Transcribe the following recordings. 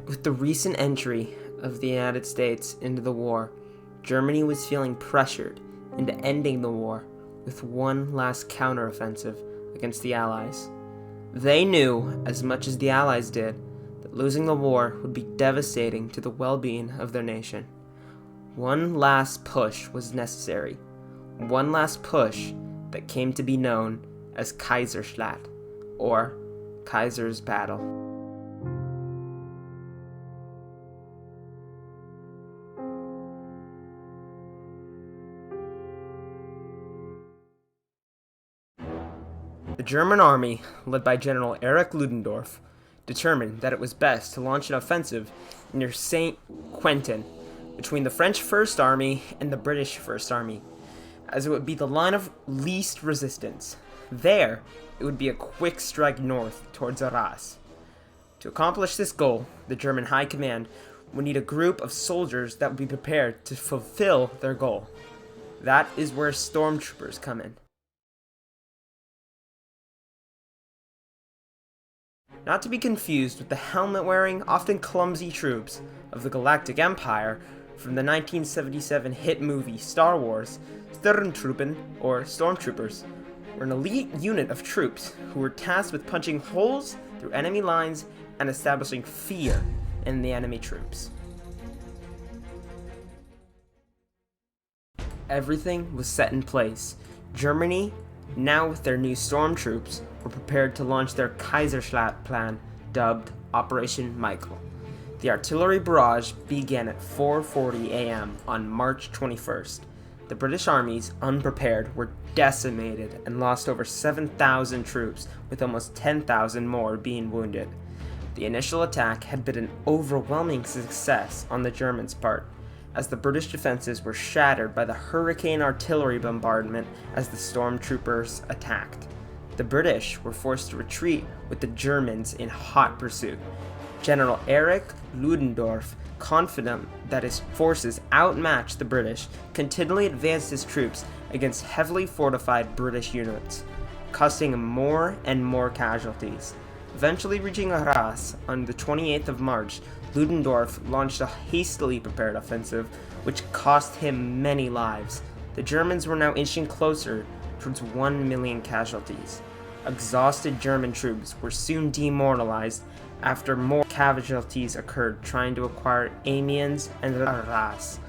With the recent entry of the United States into the war, Germany was feeling pressured into ending the war with one last counteroffensive against the Allies. They knew, as much as the Allies did, that losing the war would be devastating to the well-being of their nation. One last push was necessary. One last push that came to be known as Kaiserschlacht, or Kaiser's Battle. The German army, led by General Erich Ludendorff, determined that it was best to launch an offensive near St. Quentin between the French First Army and the British First Army, as it would be the line of least resistance. There, it would be a quick strike north towards Arras. To accomplish this goal, the German High Command would need a group of soldiers that would be prepared to fulfill their goal. That is where Stormtroopers come in. Not to be confused with the helmet-wearing, often clumsy troops of the Galactic Empire from the 1977 hit movie Star Wars, STORMTROOPER, or Stormtroopers, were an elite unit of troops who were tasked with punching holes through enemy lines and establishing fear in the enemy troops. Everything was set in place. Germany, now with their new storm troops, were prepared to launch their Kaiserschlacht plan, dubbed Operation Michael. The artillery barrage began at 4:40 a.m. on March 21st. The British armies, unprepared, were decimated and lost over 7,000 troops, with almost 10,000 more being wounded. The initial attack had been an overwhelming success on the Germans' part, as the British defenses were shattered by the Hurricane artillery bombardment as the stormtroopers attacked. The British were forced to retreat with the Germans in hot pursuit. General Erich Ludendorff, confident that his forces outmatched the British, continually advanced his troops against heavily fortified British units, costing him more and more casualties. Eventually reaching Arras on the 28th of March, Ludendorff launched a hastily prepared offensive, which cost him many lives. The Germans were now inching closer towards 1 million casualties. Exhausted German troops were soon demoralized after more casualties occurred trying to acquire Amiens and Arras.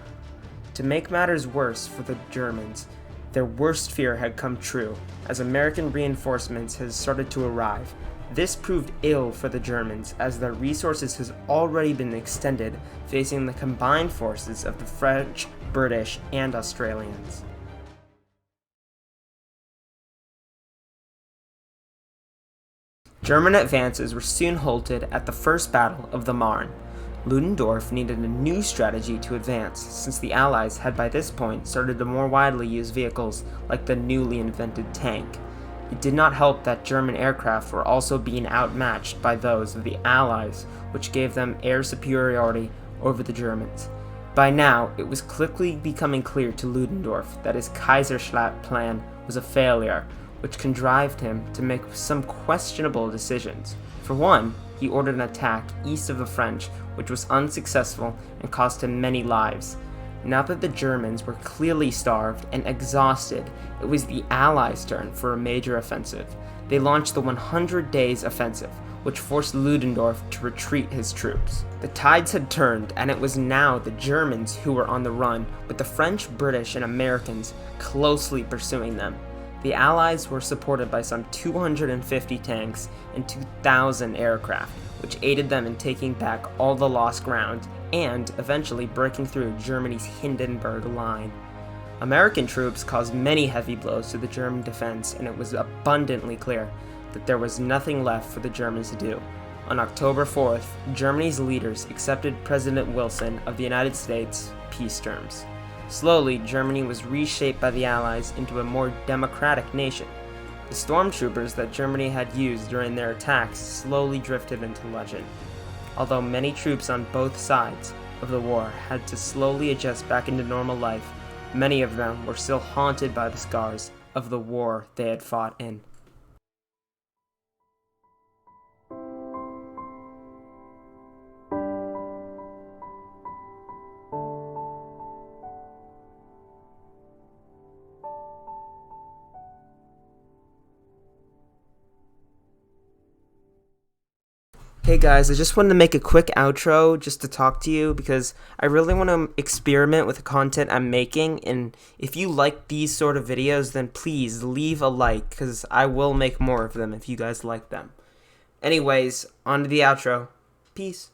To make matters worse for the Germans, their worst fear had come true, as American reinforcements had started to arrive. This proved ill for the Germans, as their resources had already been extended, facing the combined forces of the French, British, and Australians. German advances were soon halted at the First Battle of the Marne. Ludendorff needed a new strategy to advance, since the Allies had by this point started to more widely use vehicles like the newly invented tank. It did not help that German aircraft were also being outmatched by those of the Allies, which gave them air superiority over the Germans. By now, it was quickly becoming clear to Ludendorff that his Kaiserschlacht plan was a failure, which contrived him to make some questionable decisions. For one, he ordered an attack east of the French, which was unsuccessful and cost him many lives. Now that the Germans were clearly starved and exhausted, it was the Allies' turn for a major offensive. They launched the 100 Days Offensive, which forced Ludendorff to retreat his troops. The tides had turned, and it was now the Germans who were on the run, with the French, British, and Americans closely pursuing them. The Allies were supported by some 250 tanks and 2,000 aircraft, which aided them in taking back all the lost ground and eventually breaking through Germany's Hindenburg Line. American troops caused many heavy blows to the German defense, and it was abundantly clear that there was nothing left for the Germans to do. On October 4th, Germany's leaders accepted President Wilson of the United States peace terms. Slowly, Germany was reshaped by the Allies into a more democratic nation. The stormtroopers that Germany had used during their attacks slowly drifted into legend. Although many troops on both sides of the war had to slowly adjust back into normal life, many of them were still haunted by the scars of the war they had fought in. Hey guys, I just wanted to make a quick outro just to talk to you because I really want to experiment with the content I'm making, and if you like these sort of videos, then please leave a like because I will make more of them if you guys like them. Anyways, on to the outro. Peace.